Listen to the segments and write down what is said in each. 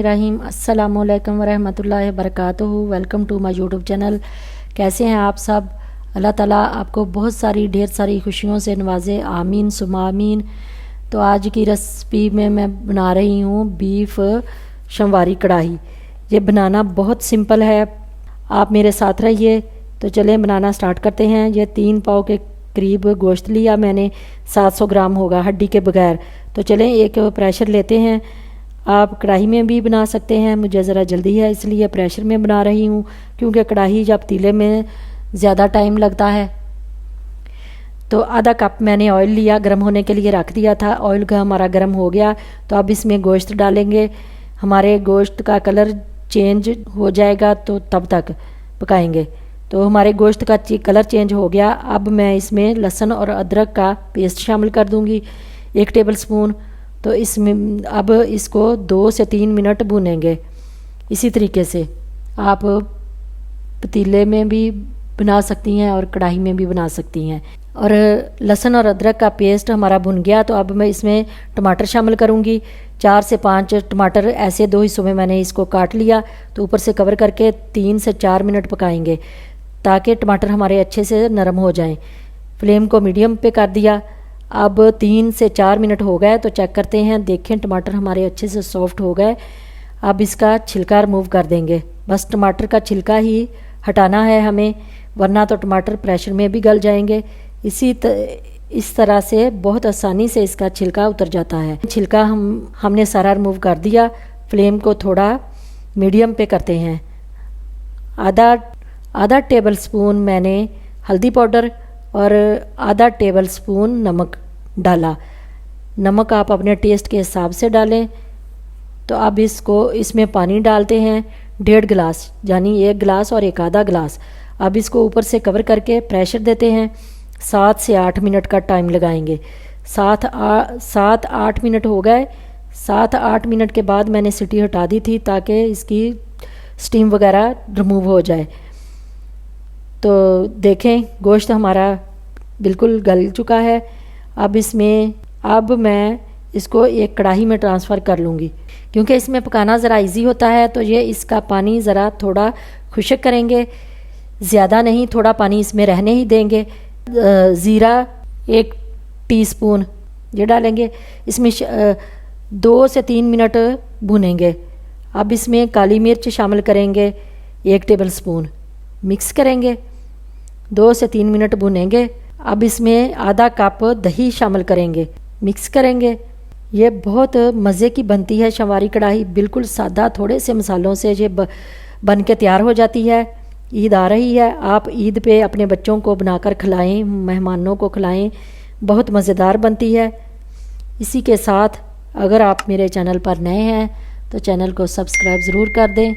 रहीम अस्सलामुअलैकुम वरहमतुल्लाहि वबरकातुहू। Welcome to my YouTube channel. कैसे हैं आप सब? अल्लाह ताला आपको बहुत सारी ढेर सारी खुशियों से नवाजे, आमीन सुमा आमीन। तो आज की रेसिपी में मैं बना रही हूँ बीफ शंवारी कढ़ाई। ये बनाना बहुत सिंपल है, आप मेरे साथ रहिए। तो चलें बनाना स्टार्ट करते हैं। ये 3 पाव के करीब गोश्त लिया मैंने, 700 ग्राम होगा हड्डी के बगैर। तो चलें एक प्रेशर लेते हैं। आप कढ़ाई में भी बना सकते हैं, मुझे ज़रा जल्दी है इसलिए प्रेशर में बना रही हूँ, क्योंकि कढ़ाई या पतीले में ज़्यादा टाइम लगता है। तो आधा कप मैंने ऑयल लिया, गर्म होने के लिए रख दिया था। ऑयल का हमारा गर्म हो गया तो अब इसमें गोश्त डालेंगे। हमारे गोश्त का कलर चेंज हो जाएगा तो तब तक पकाएंगे। तो हमारे गोश्त का कलर चेंज हो गया। अब मैं इसमें लहसुन और अदरक का पेस्ट शामिल कर दूँगी, 1 टेबल स्पून। तो इसमें अब इसको 2 से 3 मिनट भूनेंगे। इसी तरीके से आप पतीले में भी बना सकती हैं और कढ़ाई में भी बना सकती हैं। और लहसुन और अदरक का पेस्ट हमारा भुन गया तो अब मैं इसमें टमाटर शामिल करूंगी। 4 से 5 टमाटर ऐसे 2 हिस्सों में मैंने इसको काट लिया। तो ऊपर से कवर करके 3 से 4 मिनट पकाएंगे ताकि टमाटर हमारे अच्छे से नरम हो जाएं। फ्लेम को मीडियम पे कर दिया। अब 3 से 4 मिनट हो गए तो चेक करते हैं। देखें टमाटर हमारे अच्छे से सॉफ्ट हो गए। अब इसका छिलका रिमूव कर देंगे। बस टमाटर का छिलका ही हटाना है हमें, वरना तो टमाटर प्रेशर में भी गल जाएंगे। इस तरह से बहुत आसानी से इसका छिलका उतर जाता है। छिलका हमने सारा रिमूव कर दिया। फ्लेम को थोड़ा मीडियम पे करते हैं। आधा टेबल स्पून मैंने हल्दी पाउडर और आधा टेबल स्पून नमक डाला। नमक आप अपने टेस्ट के हिसाब से डालें। तो अब इसमें पानी डालते हैं 1.5 गिलास, यानी 1 गिलास और 1 आधा गिलास। अब इसको ऊपर से कवर करके प्रेशर देते हैं। 7 से 8 मिनट का टाइम लगाएंगे। 7-8 मिनट हो गए। 7-8 मिनट के बाद मैंने सीटी हटा दी थी ताकि इसकी स्टीम वगैरह रिमूव हो जाए। तो देखें गोश्त हमारा बिल्कुल गल चुका है। अब मैं इसको एक कढ़ाई में ट्रांसफ़र कर लूँगी, क्योंकि इसमें पकाना ज़रा इजी होता है। तो ये इसका पानी ज़रा थोड़ा खुश्क करेंगे, ज़्यादा नहीं, थोड़ा पानी इसमें रहने ही देंगे। ज़ीरा 1 टीस्पून ये डालेंगे। इसमें 2 से 3 मिनट भूनेंगे। अब इसमें काली मिर्च शामिल करेंगे 1 टेबल स्पून, मिक्स करेंगे। 2 से 3 मिनट भुनेंगे। अब इसमें आधा कप दही शामिल करेंगे, मिक्स करेंगे। ये बहुत मज़े की बनती है शंवारी कढ़ाई, बिल्कुल सादा, थोड़े से मसालों से ये बन के तैयार हो जाती है। ईद आ रही है, आप ईद पे अपने बच्चों को बनाकर खिलाएं, मेहमानों को खिलाएं, बहुत मज़ेदार बनती है। इसी के साथ अगर आप मेरे चैनल पर नए हैं तो चैनल को सब्सक्राइब ज़रूर कर दें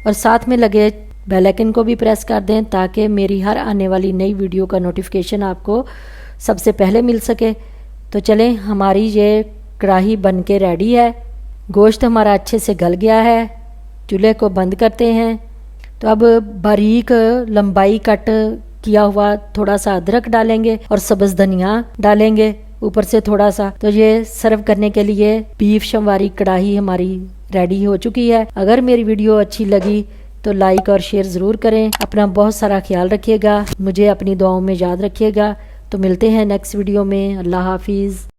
और साथ में लगे बेल आइकन को भी प्रेस कर दें ताकि मेरी हर आने वाली नई वीडियो का नोटिफिकेशन आपको सबसे पहले मिल सके। तो चलें, हमारी ये कढ़ाई बन के रेडी है। गोश्त हमारा अच्छे से गल गया है। चूल्हे को बंद करते हैं। तो अब बारीक लंबाई कट किया हुआ थोड़ा सा अदरक डालेंगे और सब्ज़ धनिया डालेंगे ऊपर से थोड़ा सा। तो ये सर्व करने के लिए बीफ शंवारी कढ़ाई हमारी रेडी हो चुकी है। अगर मेरी वीडियो अच्छी लगी तो लाइक और शेयर ज़रूर करें। अपना बहुत सारा ख्याल रखिएगा, मुझे अपनी दुआओं में याद रखिएगा। तो मिलते हैं नेक्स्ट वीडियो में। अल्लाह हाफिज़।